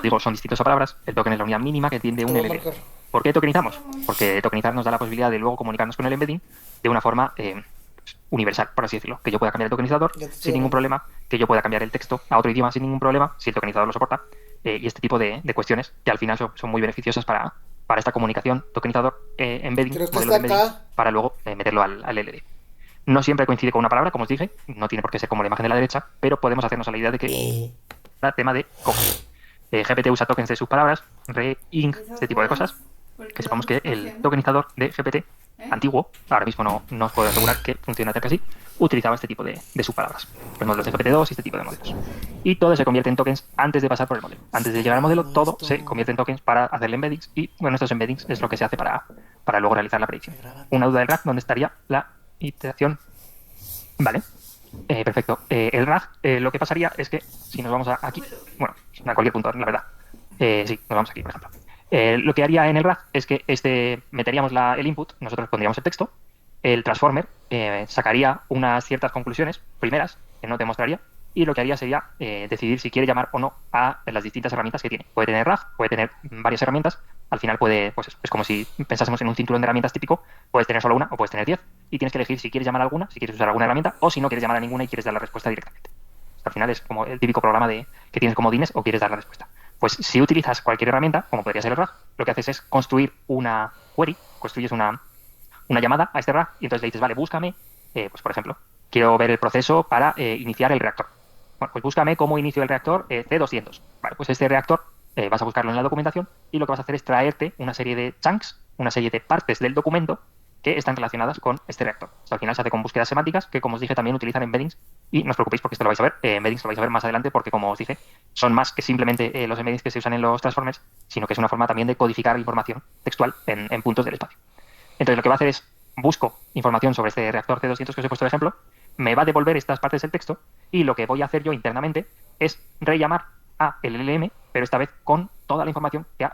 digo, son distintos a palabras. El token es la unidad mínima que entiende Te un lo voy a LLM. marcar. ¿Por qué tokenizamos? Porque tokenizar nos da la posibilidad de luego comunicarnos con el embedding de una forma universal, por así decirlo. Que yo pueda cambiar el tokenizador Ya te estoy sin ningún hablando. problema, que yo pueda cambiar el texto a otro idioma sin ningún problema, si el tokenizador lo soporta, y este tipo de cuestiones que al final son muy beneficiosas para esta comunicación, tokenizador, embedding, Creo que modelo de está embedding, acá. para luego meterlo al LLM. No siempre coincide con una palabra, como os dije, no tiene por qué ser como la imagen de la derecha, pero podemos hacernos a la idea de que es un tema de cómo. GPT usa tokens de sus palabras, re-ing, este Esas tipo de bolas, cosas, ¿por que qué sepamos vamos que el cogiendo? tokenizador de GPT ¿Eh? antiguo, ahora mismo no os puedo asegurar que funciona tal que así, utilizaba este tipo de subpalabras, los modelos de GPT-2 y este tipo de modelos. Y todo se convierte en tokens antes de pasar por el modelo. Antes de Está llegar al modelo, grabado todo esto. se convierte en tokens para hacerle embeddings y, bueno, estos embeddings es lo que se hace para luego realizar la predicción. Me graba Una todo. duda del RAG, ¿dónde estaría la iteración? Vale, perfecto. El RAG, lo que pasaría es que si nos vamos aquí, bueno, a cualquier punto, la verdad. Sí, nos vamos aquí, por ejemplo. Lo que haría en el RAG es que meteríamos el input, nosotros pondríamos el texto, el transformer sacaría unas ciertas conclusiones primeras que no te mostraría y lo que haría sería decidir si quiere llamar o no a las distintas herramientas que tiene. Puede tener RAG, puede tener varias herramientas, al final puede, pues eso, es como si pensásemos en un cinturón de herramientas típico, puedes tener solo una o puedes tener 10 y tienes que elegir si quieres llamar a alguna, si quieres usar alguna herramienta o si no quieres llamar a ninguna y quieres dar la respuesta directamente. Al final es como el típico programa que tienes comodines o quieres dar la respuesta. Pues si utilizas cualquier herramienta, como podría ser el RAG, lo que haces es construir una query, construyes una llamada a este RAG y entonces le dices, vale, búscame, pues por ejemplo, quiero ver el proceso para iniciar el reactor. Bueno, pues búscame cómo inicio el reactor C200. Vale, pues este reactor vas a buscarlo en la documentación y lo que vas a hacer es traerte una serie de chunks, una serie de partes del documento que están relacionadas con este reactor. O sea, al final se hace con búsquedas semánticas que, como os dije, también utilizan embeddings y no os preocupéis porque esto lo vais a ver, embeddings lo vais a ver más adelante porque, como os dije, son más que simplemente los embeddings que se usan en los transformers, sino que es una forma también de codificar información textual en puntos del espacio. Entonces lo que va a hacer es busco información sobre este reactor C200 que os he puesto de ejemplo, me va a devolver estas partes del texto y lo que voy a hacer yo internamente es rellamar a el LLM, pero esta vez con toda la información que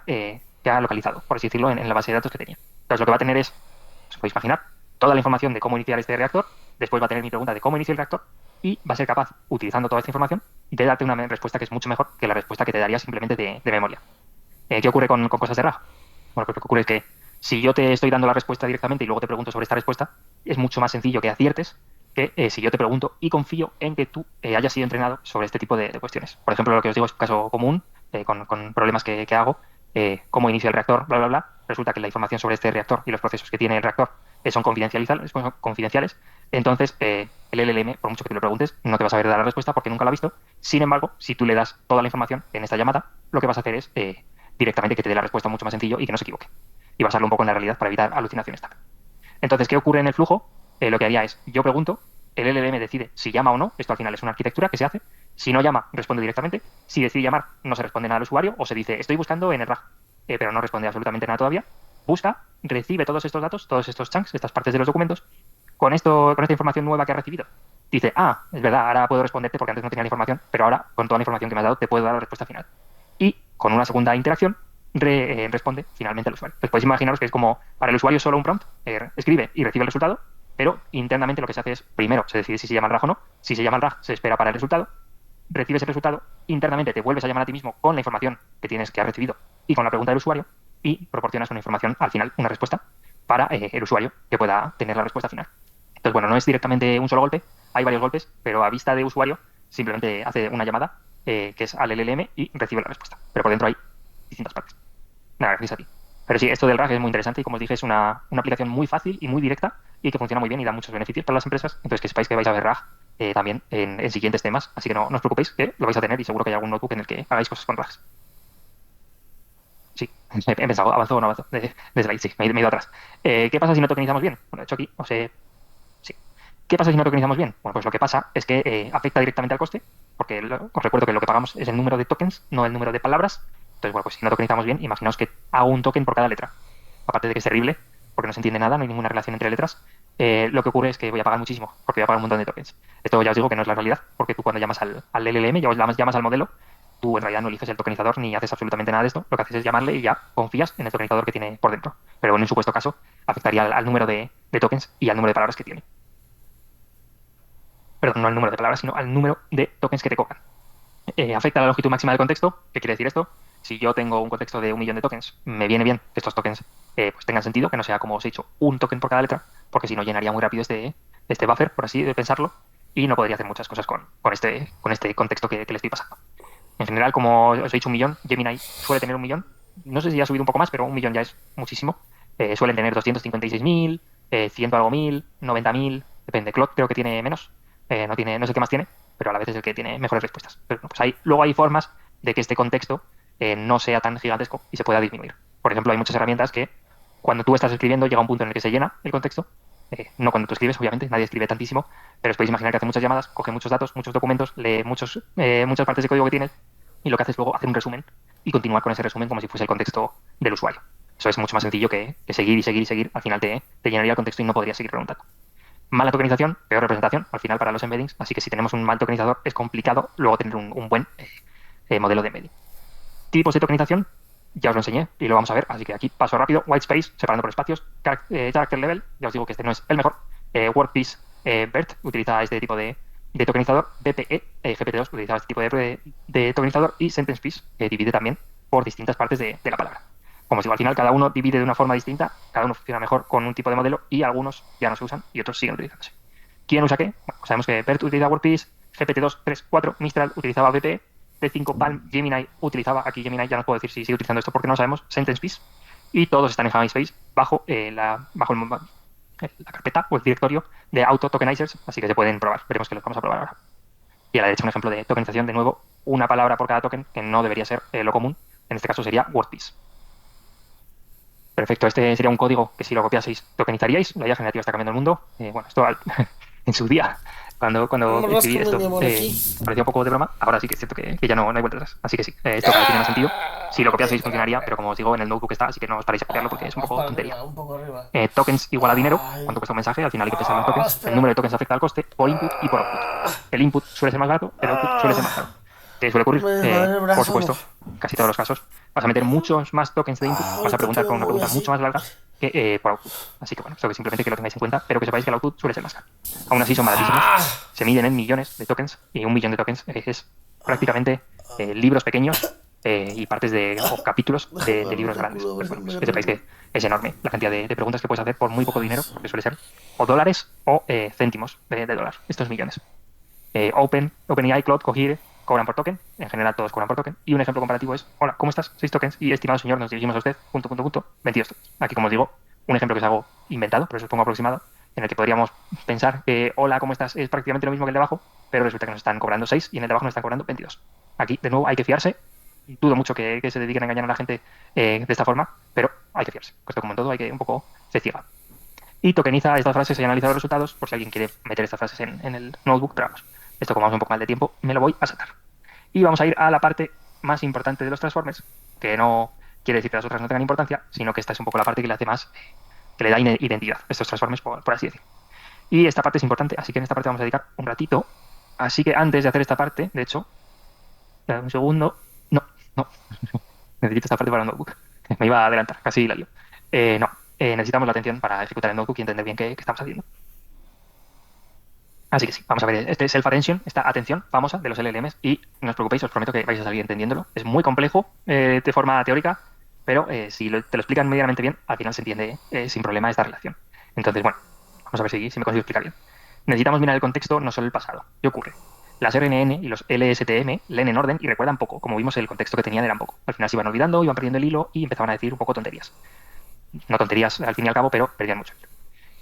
ha localizado, por así decirlo, en la base de datos que tenía. Entonces lo que va a tener es, os podéis imaginar, toda la información de cómo iniciar este reactor, después va a tener mi pregunta de cómo inicia el reactor y va a ser capaz, utilizando toda esta información, de darte una respuesta que es mucho mejor que la respuesta que te daría simplemente de memoria. ¿Qué ocurre con cosas de RAG? Bueno, pues lo que ocurre es que si yo te estoy dando la respuesta directamente y luego te pregunto sobre esta respuesta, es mucho más sencillo que aciertes que si yo te pregunto y confío en que tú hayas sido entrenado sobre este tipo de cuestiones. Por ejemplo, lo que os digo es un caso común, con problemas que hago, cómo inicia el reactor, bla, bla, bla. Resulta que la información sobre este reactor y los procesos que tiene el reactor son confidenciales. Entonces, el LLM, por mucho que te lo preguntes, no te vas a ver dar la respuesta porque nunca lo ha visto. Sin embargo, si tú le das toda la información en esta llamada, lo que vas a hacer es directamente que te dé la respuesta mucho más sencillo y que no se equivoque. Y basarlo un poco en la realidad para evitar alucinaciones también. Entonces, ¿qué ocurre en el flujo? Lo que haría es, yo pregunto, el LLM decide si llama o no, esto al final es una arquitectura que se hace, si no llama, responde directamente, si decide llamar, no se responde nada al usuario, o se dice, estoy buscando en el RAG, pero no responde absolutamente nada todavía, busca, recibe todos estos datos, todos estos chunks, estas partes de los documentos, con esta información nueva que ha recibido. Dice, es verdad, ahora puedo responderte porque antes no tenía la información, pero ahora, con toda la información que me has dado, te puedo dar la respuesta final. Y con una segunda interacción, responde finalmente al usuario. Pues podéis imaginaros que es como para el usuario solo un prompt, escribe y recibe el resultado, pero internamente lo que se hace es, primero se decide si se llama el RAG o no, si se llama el RAG se espera para el resultado, recibes el resultado, internamente te vuelves a llamar a ti mismo con la información que has recibido y con la pregunta del usuario y proporcionas una información al final, una respuesta para el usuario que pueda tener la respuesta final. Entonces, bueno, no es directamente un solo golpe, hay varios golpes, pero a vista de usuario simplemente hace una llamada que es al LLM y recibe la respuesta. Pero por dentro hay distintas partes. Nada, gracias a ti. Pero sí, esto del RAG es muy interesante y como os dije es una aplicación muy fácil y muy directa y que funciona muy bien y da muchos beneficios para las empresas. Entonces que sepáis que vais a ver RAG también en siguientes temas, así que no os preocupéis que lo vais a tener y seguro que hay algún notebook en el que hagáis cosas con RAGs. Sí, he pensado, avanzó o no avanzó, desde ahí, sí, me he ido atrás. ¿Qué pasa si no tokenizamos bien? Bueno, de hecho aquí sí. ¿Qué pasa si no tokenizamos bien? Bueno, pues lo que pasa es que afecta directamente al coste, porque os recuerdo que lo que pagamos es el número de tokens, no el número de palabras. Entonces, bueno, pues si no tokenizamos bien, imaginaos que hago un token por cada letra. Aparte de que es terrible, porque no se entiende nada, no hay ninguna relación entre letras, lo que ocurre es que voy a pagar muchísimo, porque voy a pagar un montón de tokens. Esto ya os digo que no es la realidad, porque tú cuando llamas al LLM, llamas al modelo, tú en realidad no eliges el tokenizador ni haces absolutamente nada de esto, lo que haces es llamarle y ya confías en el tokenizador que tiene por dentro. Pero en un supuesto caso, afectaría al número de tokens y al número de palabras que tiene. Perdón, no al número de palabras, sino al número de tokens que te cobran. Afecta a la longitud máxima del contexto. ¿Qué quiere decir esto? si yo tengo un contexto de 1 millón de tokens, me viene bien que estos tokens pues tengan sentido, que no sea como os he dicho, un token por cada letra, porque si no llenaría muy rápido este buffer, por así de pensarlo, y no podría hacer muchas cosas con este contexto que le estoy pasando. En general, como os he dicho, 1 millón, Gemini suele tener 1 millón. No sé si ha subido un poco más, pero 1 millón ya es muchísimo. Suelen tener 256.000, 100 algo mil, 90.000, depende. Claude creo que tiene menos, no sé qué más tiene, pero a la vez es el que tiene mejores respuestas. Pero, bueno, pues luego hay formas de que este contexto no sea tan gigantesco y se pueda disminuir. Por ejemplo, hay muchas herramientas que cuando tú estás escribiendo llega un punto en el que se llena el contexto. No cuando tú escribes, obviamente, nadie escribe tantísimo, pero os podéis imaginar que hace muchas llamadas, coge muchos datos, muchos documentos, lee muchas partes de código que tienes y lo que hace es luego hacer un resumen y continuar con ese resumen como si fuese el contexto del usuario. Eso es mucho más sencillo que seguir y seguir y seguir. Al final te llenaría el contexto y no podrías seguir preguntando. Mala tokenización, peor representación, al final para los embeddings. Así que si tenemos un mal tokenizador es complicado luego tener un buen modelo de embedding. Tipos de tokenización, ya os lo enseñé y lo vamos a ver, así que aquí paso rápido. White space, separando por espacios. Character level, ya os digo que este no es el mejor. Workpiece, BERT, utiliza este tipo de tokenizador. BPE, GPT-2, utiliza este tipo de tokenizador. Y sentence piece, que divide también por distintas partes de la palabra. Como os digo, al final cada uno divide de una forma distinta, cada uno funciona mejor con un tipo de modelo y algunos ya no se usan y otros siguen utilizándose. ¿Quién usa qué? Bueno, pues sabemos que BERT utiliza Workpiece, GPT-2, 3, 4, Mistral utilizaba BPE, T5 Palm, Gemini utilizaba, aquí Gemini ya no puedo decir si sigue utilizando esto porque no lo sabemos, Sentence Piece, y todos están en Space bajo la carpeta o el directorio de Auto Tokenizers, así que se pueden probar. Veremos que los vamos a probar ahora. Y a la derecha un ejemplo de tokenización, de nuevo, una palabra por cada token, que no debería ser lo común, en este caso sería WordPiece. Perfecto, este sería un código que si lo copiaseis tokenizaríais, la IA generativa está cambiando el mundo. Bueno, esto en su día, cuando escribí esto, parecía un poco de broma. Ahora sí que es cierto que ya no hay vuelta atrás. Así que sí, esto cada vez tiene más sentido. Si lo copiaseis funcionaría, pero como os digo, en el notebook está, así que no os paréis a copiarlo porque es un poco tontería. Tokens igual a dinero, cuánto cuesta un mensaje, al final hay que pensar en los tokens. El número de tokens afecta al coste por input y por output. El input suele ser más barato, el output suele ser más caro. ¿Qué suele ocurrir? Por supuesto, casi todos los casos, vas a meter muchos más tokens de input, vas a preguntar con una pregunta mucho más larga que por output. Así que bueno, esto que simplemente que lo tengáis en cuenta, pero que sepáis que el output suele ser más caro. Aún así son baratísimos, se miden en millones de tokens y 1 millón de tokens es prácticamente libros pequeños y partes o capítulos de libros grandes. Pues bueno, pues que sepáis que es enorme la cantidad de preguntas que puedes hacer por muy poco dinero, porque suele ser o dólares o céntimos de dólar, estos millones. OpenAI, Cloud, Cohere, cobran por token, en general todos cobran por token, y un ejemplo comparativo es, hola, ¿cómo estás? 6 tokens, y estimado señor, nos dirigimos a usted, 22 tokens. Aquí, como os digo, un ejemplo que os hago inventado, por eso os pongo aproximado, en el que podríamos pensar que, hola, ¿cómo estás? Es prácticamente lo mismo que el de abajo, pero resulta que nos están cobrando 6 y en el de abajo nos están cobrando 22. Aquí, de nuevo, hay que fiarse, dudo mucho que se dediquen a engañar a la gente de esta forma, pero hay que fiarse. Esto, como en todo, hay que un poco se ciega. Y tokeniza estas frases y analiza los resultados por si alguien quiere meter estas frases en el notebook, pero vamos, esto como vamos un poco mal de tiempo, me lo voy a saltar. Y vamos a ir a la parte más importante de los transformers, que no quiere decir que las otras no tengan importancia, sino que esta es un poco la parte que le hace más, que le da identidad a estos transformers, por así decir. Y esta parte es importante, así que en esta parte vamos a dedicar un ratito. Así que antes de hacer esta parte, de hecho, un segundo, no, necesito esta parte para el notebook. Me iba a adelantar, casi la lío. No, necesitamos la atención para ejecutar el notebook y entender bien qué estamos haciendo. Así que sí, vamos a ver, este self-attention, esta atención famosa de los LLMs, y no os preocupéis, os prometo que vais a salir entendiéndolo. Es muy complejo de forma teórica, pero si te lo explican medianamente bien, al final se entiende sin problema esta relación. Entonces, bueno, vamos a ver si me consigo explicar bien. Necesitamos mirar el contexto, no solo el pasado. ¿Qué ocurre? Las RNN y los LSTM leen en orden y recuerdan poco. Como vimos, el contexto que tenían eran poco. Al final se iban olvidando, iban perdiendo el hilo y empezaban a decir un poco tonterías. No tonterías al fin y al cabo, pero perdían mucho hilo.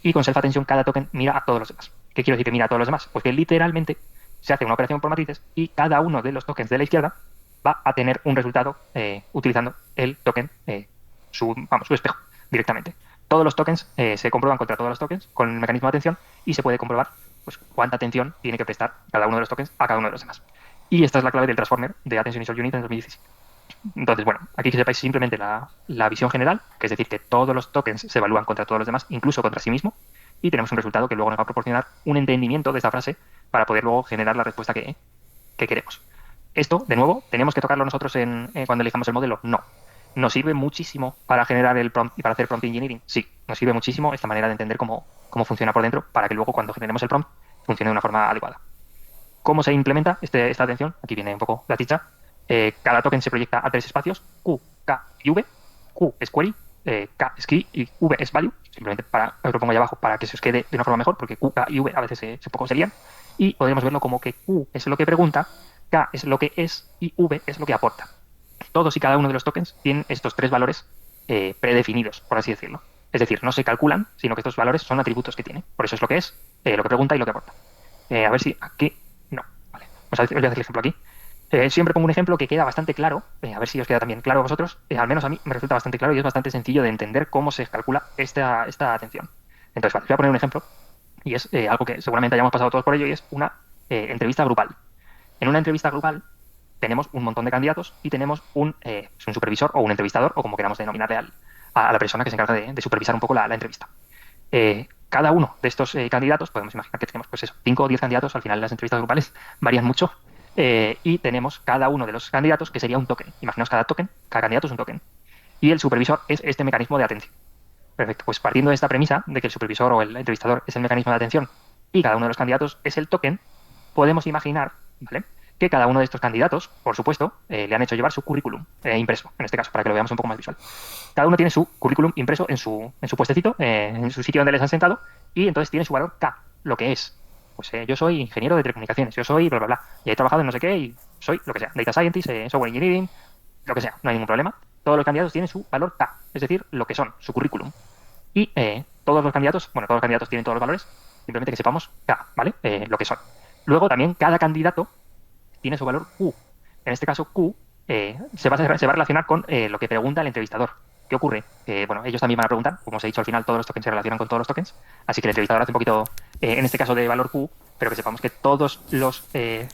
Y con self-attention cada token mira a todos los demás. ¿Qué quiero decir que mira a todos los demás? Pues que literalmente se hace una operación por matrices y cada uno de los tokens de la izquierda va a tener un resultado utilizando el token, su espejo, directamente. Todos los tokens se comprueban contra todos los tokens con el mecanismo de atención y se puede comprobar pues, cuánta atención tiene que prestar cada uno de los tokens a cada uno de los demás. Y esta es la clave del transformer de Attention Initial Unit en 2017. Entonces, bueno, aquí que sepáis simplemente la visión general, que es decir, que todos los tokens se evalúan contra todos los demás, incluso contra sí mismo, y tenemos un resultado que luego nos va a proporcionar un entendimiento de esta frase para poder luego generar la respuesta que queremos. Esto, de nuevo, ¿tenemos que tocarlo nosotros cuando elijamos el modelo? No. ¿Nos sirve muchísimo para generar el prompt y para hacer prompt engineering? Sí, nos sirve muchísimo esta manera de entender cómo funciona por dentro para que luego cuando generemos el prompt funcione de una forma adecuada. ¿Cómo se implementa esta atención? Aquí viene un poco la chicha. Cada token se proyecta a tres espacios, Q, K y V. Q es query, K es key y V es value. Simplemente os lo pongo ahí abajo para que se os quede de una forma mejor, porque Q, K y V a veces se poco se lían. Y podríamos verlo como que Q es lo que pregunta, K es lo que es y V es lo que aporta. Todos y cada uno de los tokens tienen estos tres valores predefinidos, por así decirlo. Es decir, no se calculan, sino que estos valores son atributos que tiene. Por eso es lo que es, lo que pregunta y lo que aporta. A ver si aquí... No, vale. Os voy a hacer el ejemplo aquí. Siempre pongo un ejemplo que queda bastante claro, a ver si os queda también claro a vosotros, al menos a mí me resulta bastante claro y es bastante sencillo de entender cómo se calcula esta atención. Entonces, vale, os voy a poner un ejemplo y es algo que seguramente hayamos pasado todos por ello y es una entrevista grupal. En una entrevista grupal tenemos un montón de candidatos y tenemos un supervisor o un entrevistador o como queramos denominarle a la persona que se encarga de supervisar un poco la entrevista. Cada uno de estos candidatos, podemos imaginar que tenemos pues eso, 5 o 10 candidatos, al final las entrevistas grupales varían mucho, y tenemos cada uno de los candidatos que sería un token. Imaginaos cada candidato es un token. Y el supervisor es este mecanismo de atención. Perfecto, pues partiendo de esta premisa de que el supervisor o el entrevistador es el mecanismo de atención y cada uno de los candidatos es el token, podemos imaginar, ¿vale?, que cada uno de estos candidatos, por supuesto, le han hecho llevar su currículum impreso, en este caso, para que lo veamos un poco más visual. Cada uno tiene su currículum impreso en su puestecito, en su sitio donde les han sentado, y entonces tiene su valor K, lo que es. Pues yo soy ingeniero de telecomunicaciones, yo soy bla, bla, bla, y he trabajado en no sé qué, y soy lo que sea, data scientist, software engineering, lo que sea, no hay ningún problema. Todos los candidatos tienen su valor K, es decir, lo que son, su currículum. Y todos los candidatos tienen todos los valores, simplemente que sepamos K, ¿vale? Lo que son. Luego también cada candidato tiene su valor Q. En este caso, Q se va a relacionar con lo que pregunta el entrevistador. ¿Qué ocurre? Bueno, ellos también van a preguntar, como os he dicho al final, todos los tokens se relacionan con todos los tokens, así que el entrevistador hace un poquito, en este caso de valor Q, pero que sepamos que todos los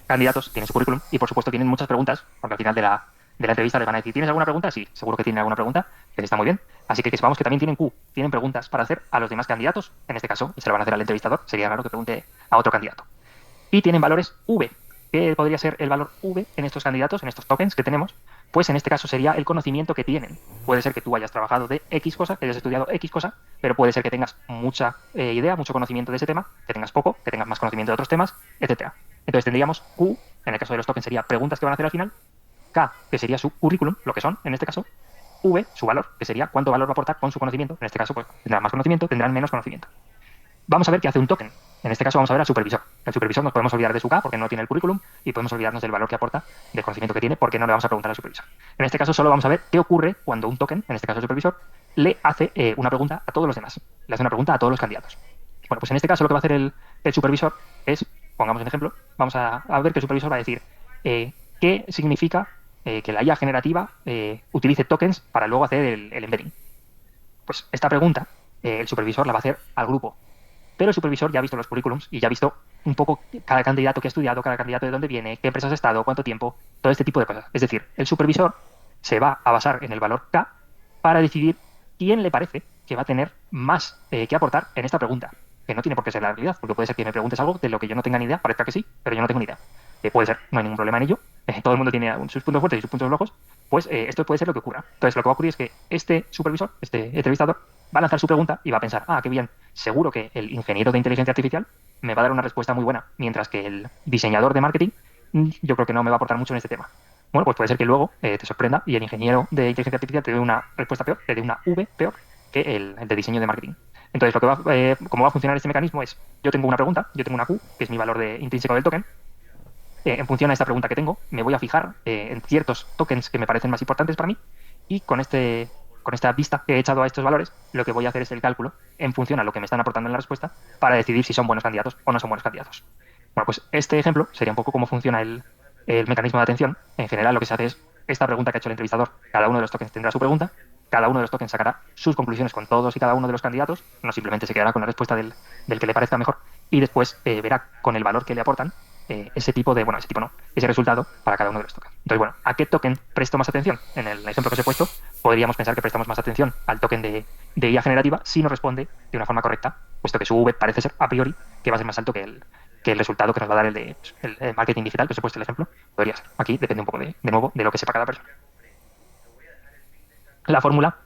candidatos tienen su currículum y por supuesto tienen muchas preguntas, porque al final de la entrevista les van a decir, ¿tienes alguna pregunta? Sí, seguro que tienen alguna pregunta, que está muy bien. Así que sepamos que también tienen Q, tienen preguntas para hacer a los demás candidatos, en este caso, y se lo van a hacer al entrevistador, sería raro que pregunte a otro candidato. Y tienen valores V. ¿Qué podría ser el valor V en estos candidatos, en estos tokens que tenemos? Pues en este caso sería el conocimiento que tienen. Puede ser que tú hayas trabajado de X cosa, que hayas estudiado X cosa, pero puede ser que tengas mucha idea, mucho conocimiento de ese tema, que tengas poco, que tengas más conocimiento de otros temas, etcétera. Entonces tendríamos Q, en el caso de los tokens sería preguntas que van a hacer al final, K, que sería su currículum, lo que son en este caso, V, su valor, que sería cuánto valor va a aportar con su conocimiento. En este caso, pues tendrán más conocimiento, tendrán menos conocimiento. Vamos a ver qué hace un token. En este caso vamos a ver al supervisor. El supervisor nos podemos olvidar de su K porque no tiene el currículum y podemos olvidarnos del valor que aporta, del conocimiento que tiene, porque no le vamos a preguntar al supervisor. En este caso solo vamos a ver qué ocurre cuando un token, en este caso el supervisor, le hace una pregunta a todos los demás. Le hace una pregunta a todos los candidatos. Bueno, pues en este caso lo que va a hacer el supervisor es, pongamos un ejemplo, vamos a ver que el supervisor va a decir qué significa que la IA generativa utilice tokens para luego hacer el embedding. Pues esta pregunta el supervisor la va a hacer al grupo. Pero el supervisor ya ha visto los currículums y ya ha visto un poco cada candidato que ha estudiado, cada candidato de dónde viene, qué empresas ha estado, cuánto tiempo, todo este tipo de cosas. Es decir, el supervisor se va a basar en el valor K para decidir quién le parece que va a tener más que aportar en esta pregunta, que no tiene por qué ser la realidad, porque puede ser que me preguntes algo de lo que yo no tenga ni idea, parezca que sí, pero yo no tengo ni idea. Puede ser, no hay ningún problema en ello, todo el mundo tiene sus puntos fuertes y sus puntos flojos, pues esto puede ser lo que ocurra. Entonces lo que va a ocurrir es que este supervisor, este entrevistador, va a lanzar su pregunta y va a pensar, qué bien, seguro que el ingeniero de inteligencia artificial me va a dar una respuesta muy buena, mientras que el diseñador de marketing yo creo que no me va a aportar mucho en este tema. Bueno, pues puede ser que luego te sorprenda y el ingeniero de inteligencia artificial te dé una respuesta peor, te dé una V peor que el de diseño de marketing. Entonces, cómo va a funcionar este mecanismo es, yo tengo una pregunta, yo tengo una Q, que es mi valor intrínseco del token. En función a esta pregunta que tengo, me voy a fijar en ciertos tokens que me parecen más importantes para mí y con esta vista que he echado a estos valores, lo que voy a hacer es el cálculo en función a lo que me están aportando en la respuesta para decidir si son buenos candidatos o no son buenos candidatos. Bueno, pues este ejemplo sería un poco cómo funciona el mecanismo de atención. En general, lo que se hace es esta pregunta que ha hecho el entrevistador. Cada uno de los tokens tendrá su pregunta, cada uno de los tokens sacará sus conclusiones con todos y cada uno de los candidatos, no simplemente se quedará con la respuesta del que le parezca mejor, y después verá con el valor que le aportan ese resultado para cada uno de los tokens. Entonces, bueno, ¿a qué token presto más atención? En el ejemplo que os he puesto, podríamos pensar que prestamos más atención al token de IA generativa si nos responde de una forma correcta, puesto que su V parece ser a priori que va a ser más alto que el resultado que nos va a dar el marketing digital, que os he puesto el ejemplo. Podría ser. Aquí depende un poco de nuevo de lo que sepa cada persona. La fórmula,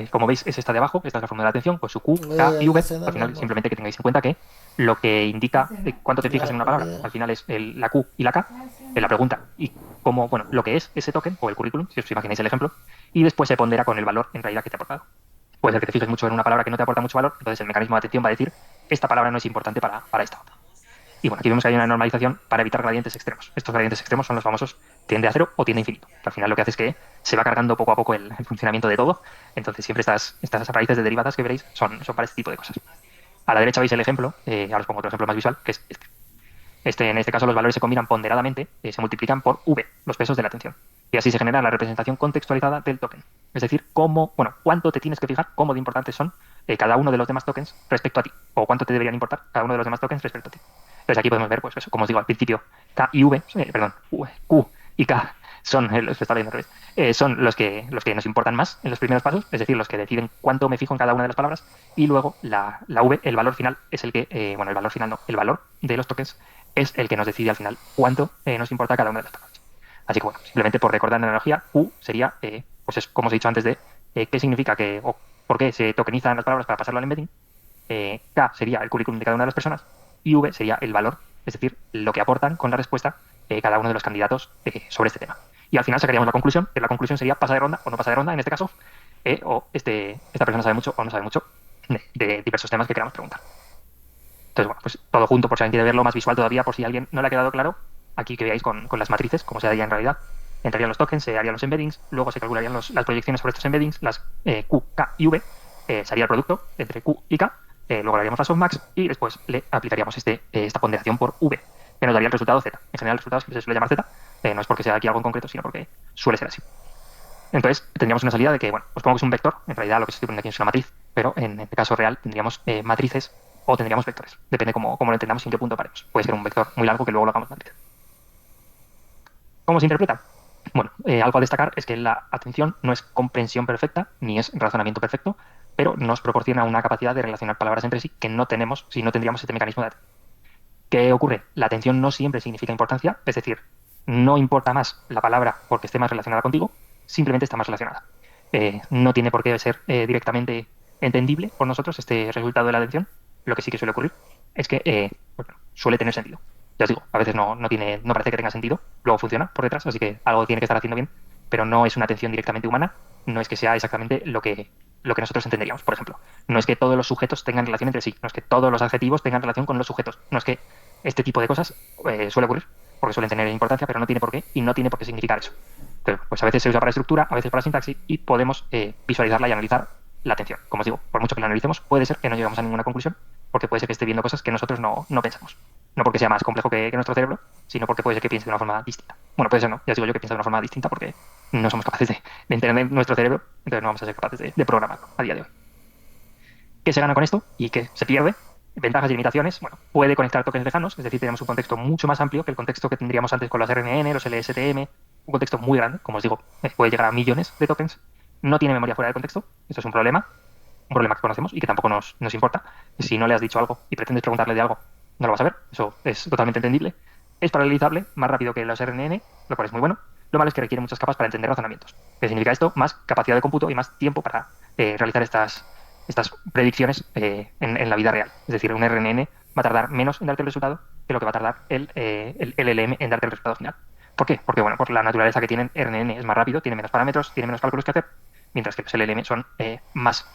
como veis, es esta de abajo. Esta es la fórmula de atención, con su Q, K y V. Al final, simplemente que tengáis en cuenta que lo que indica cuánto te fijas en una palabra, al final es la Q y la K en la pregunta y como, bueno, lo que es ese token o el currículum, si os imagináis el ejemplo, y después se pondera con el valor en realidad que te ha aportado. Puede ser que te fijes mucho en una palabra que no te aporta mucho valor, entonces el mecanismo de atención va a decir, esta palabra no es importante para esta otra. Y bueno, aquí vemos que hay una normalización para evitar gradientes extremos. Estos gradientes extremos son los famosos tiende a cero o tiende a infinito. Que al final lo que hace es que se va cargando poco a poco el funcionamiento de todo. Entonces siempre estas raíces de derivadas que veréis son para este tipo de cosas. A la derecha veis el ejemplo, ahora os pongo otro ejemplo más visual, que es este. En este caso los valores se combinan ponderadamente, se multiplican por V, los pesos de la atención. Y así se genera la representación contextualizada del token. Es decir, cuánto te tienes que fijar, cómo de importantes son cada uno de los demás tokens respecto a ti, o cuánto te deberían importar cada uno de los demás tokens respecto a ti. Entonces aquí podemos ver, pues eso, como os digo al principio, K y Q y K son, son los que nos importan más en los primeros pasos, es decir, los que deciden cuánto me fijo en cada una de las palabras, y luego la V, el valor final, es el que, el valor final no, el valor de los tokens es el que nos decide al final cuánto nos importa cada una de las palabras. Así que bueno, simplemente por recordar la analogía, Q sería, pues es como os he dicho antes, de qué significa o por qué se tokenizan las palabras para pasarlo al embedding. K sería el currículum de cada una de las personas y V sería el valor, es decir, lo que aportan con la respuesta cada uno de los candidatos sobre este tema. Y al final sacaríamos la conclusión, que la conclusión sería pasa de ronda o no pasa de ronda en este caso, o esta persona sabe mucho o no sabe mucho de diversos temas que queramos preguntar. Entonces, bueno, pues todo junto, por si alguien quiere verlo más visual todavía, por si a alguien no le ha quedado claro, aquí que veáis con las matrices, como se haría en realidad. Entrarían los tokens, se harían los embeddings, luego se calcularían las proyecciones sobre estos embeddings, las Q, K y V, se haría el producto entre Q y K, luego le haríamos la softmax y después le aplicaríamos esta ponderación por V, que nos daría el resultado Z. En general, el resultado siempre se suele llamar Z, no es porque sea aquí algo en concreto, sino porque suele ser así. Entonces, tendríamos una salida de que, bueno, os pongo que es un vector, en realidad lo que se estoy poniendo aquí es una matriz, pero en este caso real tendríamos matrices o tendríamos vectores. Depende cómo lo entendamos y en qué punto paremos. Puede ser un vector muy largo que luego lo hagamos matriz. ¿Cómo se interpreta? Bueno, algo a destacar es que la atención no es comprensión perfecta ni es razonamiento perfecto, pero nos proporciona una capacidad de relacionar palabras entre sí que no tenemos si no tendríamos este mecanismo de atención. ¿Qué ocurre? La atención no siempre significa importancia, es decir, no importa más la palabra porque esté más relacionada contigo, simplemente está más relacionada. No tiene por qué ser directamente entendible por nosotros este resultado de la atención. Lo que sí que suele ocurrir es que bueno, suele tener sentido. Ya os digo, a veces no parece que tenga sentido, luego funciona por detrás, así que algo tiene que estar haciendo bien, pero no es una atención directamente humana, no es que sea exactamente lo que nosotros entenderíamos, por ejemplo. No es que todos los sujetos tengan relación entre sí, no es que todos los adjetivos tengan relación con los sujetos, no es que este tipo de cosas suele ocurrir, porque suelen tener importancia, pero no tiene por qué, y no tiene por qué significar eso. Entonces, pues a veces se usa para estructura, a veces para sintaxis, y podemos visualizarla y analizar la atención. Como os digo, por mucho que la analicemos, puede ser que no llegamos a ninguna conclusión, porque puede ser que esté viendo cosas que nosotros no pensamos. No porque sea más complejo que nuestro cerebro, sino porque puede ser que piense de una forma distinta. Bueno, puede ser no, ya os digo yo que piensa de una forma distinta porque no somos capaces de entender nuestro cerebro, entonces no vamos a ser capaces de programarlo a día de hoy. ¿Qué se gana con esto y qué se pierde? Ventajas y limitaciones. Bueno, puede conectar tokens lejanos, es decir, tenemos un contexto mucho más amplio que el contexto que tendríamos antes con los RNN, los LSTM, un contexto muy grande, como os digo, puede llegar a millones de tokens. No tiene memoria fuera del contexto, esto es un problema que conocemos y que tampoco nos importa. Si no le has dicho algo y pretendes preguntarle de algo, no lo vas a ver, eso es totalmente entendible. Es paralelizable, más rápido que los RNN, lo cual es muy bueno. Lo malo es que requiere muchas capas para entender razonamientos. ¿Qué significa esto? Más capacidad de cómputo y más tiempo para realizar estas predicciones en la vida real. Es decir, un RNN va a tardar menos en darte el resultado que lo que va a tardar el LLM en darte el resultado final. ¿Por qué? Porque, bueno, por la naturaleza que tienen, RNN es más rápido, tiene menos parámetros, tiene menos cálculos que hacer, mientras que los LLM son más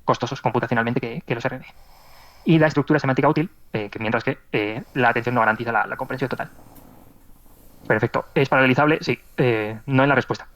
costosos computacionalmente que los RNN. Y la estructura semántica útil, mientras que la atención no garantiza la comprensión total. Perfecto. ¿Es paralelizable? Sí. No en la respuesta.